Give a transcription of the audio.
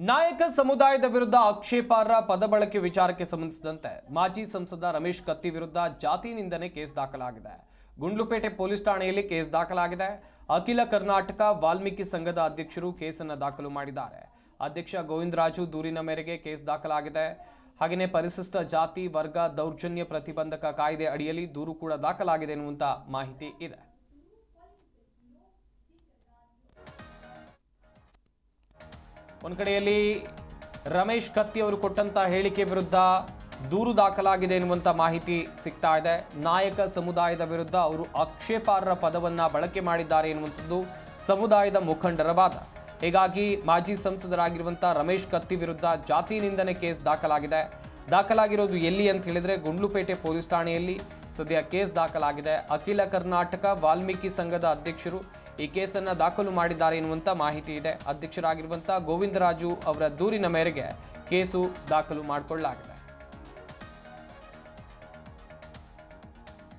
ನಾಯಕ ಸಮುದಾಯದ ವಿರುದ್ಧ ಆಕ್ಷೇಪಾರ್ಹ ಪದ ಬಳಕೆ ವಿಚಾರಕ್ಕೆ ಸಂಬಂಧಿಸಿದಂತೆ ಮಾಜಿ ಸಂಸದ ರಮೇಶ್ ಕತ್ತಿ ವಿರುದ್ಧ ಜಾತಿ ನಿಂದನೆ ಕೇಸ್ ದಾಖಲಾಗಿದೆ. ಗುಂಡ್ಲುಪೇಟೆ ಪೊಲೀಸ್ ಠಾಣೆಯಲ್ಲಿ ಕೇಸ್ ದಾಖಲಾಗಿದೆ. ಅಖಿಲ ಕರ್ನಾಟಕ ವಾಲ್ಮೀಕಿ ಸಂಘದ ಅಧ್ಯಕ್ಷರು ಕೇಸನ್ನು ದಾಖಲು ಮಾಡಿದ್ದಾರೆ. ಅಧ್ಯಕ್ಷ ಗೋವಿಂದರಾಜು ದೂರಿನ ಮೇರೆಗೆ ಕೇಸ್ ದಾಖಲಾಗಿದೆ. ಹಾಗೆಯೇ ಪರಿಶಿಷ್ಟ ಜಾತಿ ವರ್ಗ ದೌರ್ಜನ್ಯ ಪ್ರತಿಬಂಧಕ ಕಾಯ್ದೆ ಅಡಿಯಲ್ಲಿ ದೂರು ಕೂಡ ದಾಖಲಾಗಿದೆ ಎನ್ನುವಂತ ಮಾಹಿತಿ ಇದೆ. ಒಂದು ಕಡೆಯಲ್ಲಿ ರಮೇಶ್ ಕತ್ತಿ ಅವರು ಕೊಟ್ಟಂತ ಹೇಳಿಕೆ ವಿರುದ್ಧ ದೂರು ದಾಖಲಾಗಿದೆ ಎನ್ನುವಂತ ಮಾಹಿತಿ ಸಿಗ್ತಾ ಇದೆ. ನಾಯಕ ಸಮುದಾಯದ ವಿರುದ್ಧ ಅವರು ಆಕ್ಷೇಪಾರ್ಹ ಪದವನ್ನ ಬಳಕೆ ಮಾಡಿದ್ದಾರೆ ಎನ್ನುವಂಥದ್ದು ಸಮುದಾಯದ ಮುಖಂಡರ ವಾದ. ಹೀಗಾಗಿ ಮಾಜಿ ಸಂಸದರಾಗಿರುವಂಥ ರಮೇಶ್ ಕತ್ತಿ ವಿರುದ್ಧ ಜಾತಿ ನಿಂದನೆ ಕೇಸ್ ದಾಖಲಾಗಿರೋದು ಎಲ್ಲಿ ಅಂತ ಹೇಳಿದ್ರೆ ಗುಂಡ್ಲುಪೇಟೆ ಪೊಲೀಸ್ ಠಾಣೆಯಲ್ಲಿ ಸದ್ಯ ಕೇಸ್ ದಾಖಲಾಗಿದೆ. ಅಖಿಲ ಕರ್ನಾಟಕ ವಾಲ್ಮೀಕಿ ಸಂಘದ ಅಧ್ಯಕ್ಷರು ಈ ಕೇಸನ್ನು ದಾಖಲು ಮಾಡಿದ್ದಾರೆ ಎನ್ನುವಂಥ ಮಾಹಿತಿ ಇದೆ. ಅಧ್ಯಕ್ಷರಾಗಿರುವಂಥ ಗೋವಿಂದರಾಜು ಅವರ ದೂರಿನ ಮೇರೆಗೆ ಕೇಸು ದಾಖಲು ಮಾಡಿಕೊಳ್ಳಲಾಗಿದೆ.